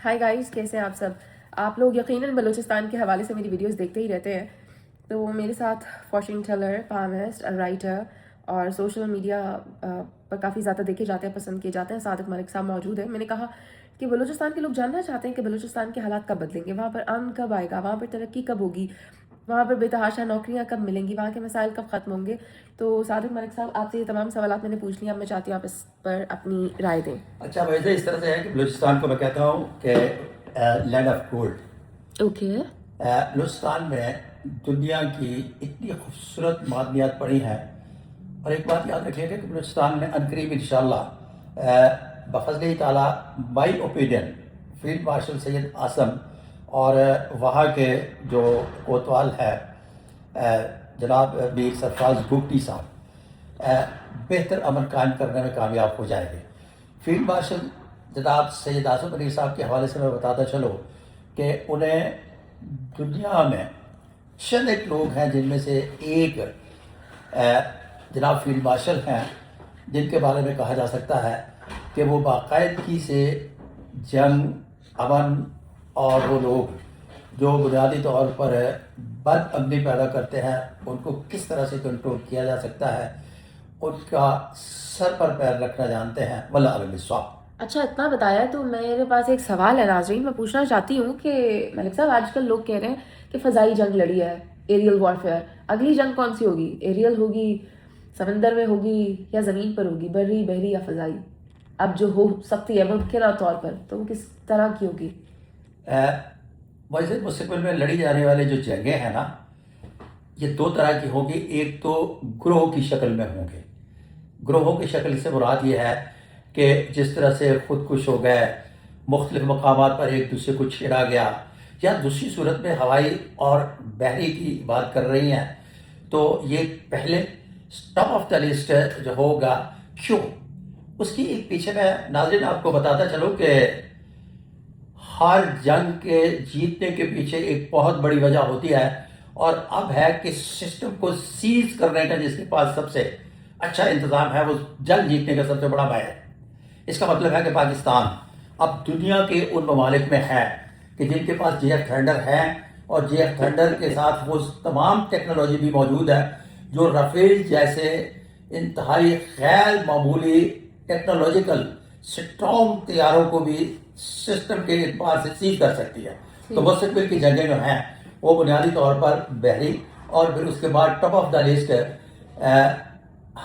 High guys, کیسے ہیں آپ سب؟ آپ لوگ یقیناً بلوچستان کے حوالے سے میری ویڈیوز دیکھتے ہی رہتے ہیں. تو میرے ساتھ فارچون ٹیلر، پامسٹ، رائٹر اور سوشل میڈیا پر کافی زیادہ دیکھے جاتے ہیں، پسند کیے جاتے ہیں صادق ملک صاحب موجود ہیں. میں نے کہا کہ بلوچستان کے لوگ جاننا چاہتے ہیں کہ بلوچستان کے حالات کب بدلیں گے، وہاں پر امن کب آئے گا، وہاں پر ترقی کب ہوگی، وہاں پر بے تحاشا نوکریاں کب ملیں گی، وہاں کے مسائل کب ختم ہوں گے. تو صادق ملک صاحب، آپ سے یہ تمام سوالات میں نے پوچھ لیا. اب میں چاہتی ہوں آپ اس پر اپنی رائے دیں. اچھا ویسے اس طرح سے ہے کہ بلوچستان کو میں کہتا ہوں کہ land of gold. Okay. Balochistan میں دنیا کی اتنی خوبصورت معدنیات پڑی ہیں، اور ایک بات یاد رکھیے کہ بلوچستان میں عنقریب انشاءاللہ بفضل تعالیٰ my opinion field marshal Syed Asim اور وہاں کے جو کوتوال ہے جناب میر سرفراز بگٹی صاحب بہتر امن قائم کرنے میں کامیاب ہو جائے گے. فیلڈ مارشل جناب سید عاصم علی صاحب کے حوالے سے میں بتاتا چلوں کہ انہیں دنیا میں چند ایک لوگ ہیں جن میں سے ایک جناب فیلڈ مارشل ہیں جن کے بارے میں کہا جا سکتا ہے کہ وہ باقاعدگی سے جنگ، امن اور وہ لوگ جو بنیادی طور پر بد امنی پیدا کرتے ہیں ان کو کس طرح سے کنٹرول کیا جا سکتا ہے، ان کا سر پر پیر رکھنا جانتے ہیں. واللہ اعلم بالصواب. اچھا، اتنا بتایا تو میرے پاس ایک سوال ہے ناظرین. میں پوچھنا چاہتی ہوں کہ ملک صاحب، آج کل لوگ کہہ رہے ہیں کہ فضائی جنگ لڑی ہے، ایریل وارفیئر. اگلی جنگ کون سی ہوگی؟ ایریل ہوگی، سمندر میں ہوگی، یا زمین پر ہوگی، بری بحری یا فضائی؟ اب جو ہو سکتی ہے ممکنہ طور پر، تو وہ کس طرح کی ہوگی؟ ویسے مستقبل میں لڑی جانے والے جو جنگیں ہیں نا، یہ دو طرح کی ہوگی. ایک تو گروہ کی شکل میں ہوں گے. گروہوں کی شکل سے مراد یہ ہے کہ جس طرح سے خودکش ہو گئے، مختلف مقامات پر ایک دوسرے کو چھیڑا گیا، یا دوسری صورت میں ہوائی اور بحری کی بات کر رہی ہیں، تو یہ پہلے ٹاپ آف دا لسٹ جو ہوگا. کیوں؟ اس کی ایک پیچھے میں ناظرین آپ کو بتاتا چلوں کہ ہر جنگ کے جیتنے کے پیچھے ایک بہت بڑی وجہ ہوتی ہے، اور اب ہے کہ سسٹم کو سیز کرنے کا جس کے پاس سب سے اچھا انتظام ہے وہ جنگ جیتنے کا سب سے بڑا ماہر ہے. اس کا مطلب ہے کہ پاکستان اب دنیا کے ان ممالک میں ہے کہ جن کے پاس جے ایف تھنڈر ہے، اور جے ایف تھنڈر کے ساتھ وہ تمام ٹیکنالوجی بھی موجود ہے جو رافیل جیسے انتہائی غیر معمولی ٹیکنالوجیکل اسٹرانگ طیاروں کو بھی سسٹم کے اعتبار سے سیز کر سکتی ہے. تو مستقبل کی جنگیں جو ہیں وہ بنیادی طور پر بحری، اور پھر اس کے بعد ٹاپ آف دا لسٹ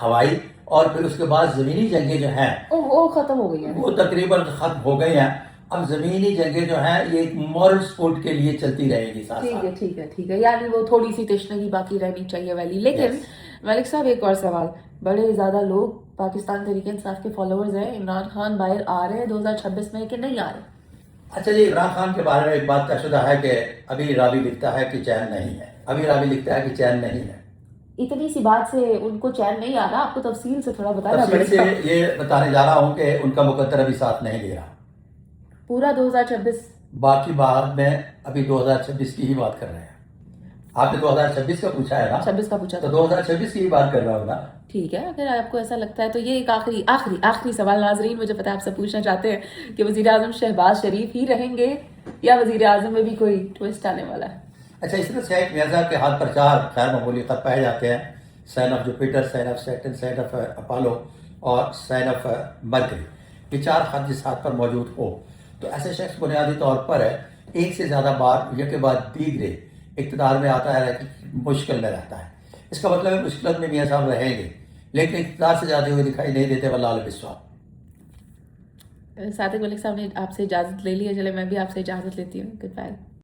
ہوائی، اور پھر اس کے بعد زمینی جنگیں جو ہیں وہ ختم ہو گئی ہیں، وہ تقریباً ختم ہو گئی ہیں. اب زمینی جنگیں جو ہیں یہ ایک مورل سپورٹ کے لیے چلتی رہے گی ساتھ ساتھ. ٹھیک ہے، یعنی وہ تھوڑی سی تشنگی باقی رہنی چاہیے والی. لیکن ملک صاحب، ایک اور سوال. بڑے زیادہ لوگ پاکستان تحریک انصاف کے فالوورز ہیں. عمران خان باہر آ رہے ہیں 2026 میں کہ نہیں آ رہے؟ اچھا جی، عمران خان کے بارے میں ایک بات طے شدہ ہے کہ ابھی راوی لکھتا ہے کہ چین نہیں ہے. اتنی سی بات سے ان کو چین نہیں آ رہا؟ آپ کو تفصیل سے تھوڑا بتانا تفصیل پڑے گا. سے یہ بتانے جا رہا ہوں کہ ان کا مقدر ابھی ساتھ نہیں دے رہا. پورا 2026؟ باقی بات میں ابھی 2026 کی ہی بات کر رہے ہیں. آپ نے 2026 کا پوچھا ہے نا؟ 26 کا پوچھا تو 2026 کی ہی بات کر رہا ہوں نا. ٹھیک ہے، اگر آپ کو ایسا لگتا ہے تو یہ ایک آخری سوال ناظرین مجھے پتا ہے آپ سے پوچھنا چاہتے ہیں کہ وزیر اعظم شہباز شریف ہی رہیں گے یا وزیر اعظم میں بھی کوئی ٹوسٹ آنے والا ہے؟ اچھا، اس طرح سے ایک میاں صاحب کے ہاتھ پر 4 غیر معمولی خط پائے جاتے ہیں: sign of Jupiter, sign of Saturn, sign of Apollo اور سائن آف مرکری. یہ 4 خط جس ہاتھ پر موجود ہو تو ایسے شخص بنیادی طور پر ایک سے زیادہ بار یک بعد دیگرے اقتدار میں آتا ہے کہ مشکل میں رہتا ہے. اس کا مطلب ہے مشکلات میں میاں صاحب رہیں گے، لیکن اقتدار سے جاتے ہوئے دکھائی نہیں دیتے. واللہ اعلم بالصواب. صادق ملک صاحب نے آپ سے اجازت لے لی ہے، چلے میں بھی آپ سے اجازت لیتی ہوں. Good bye.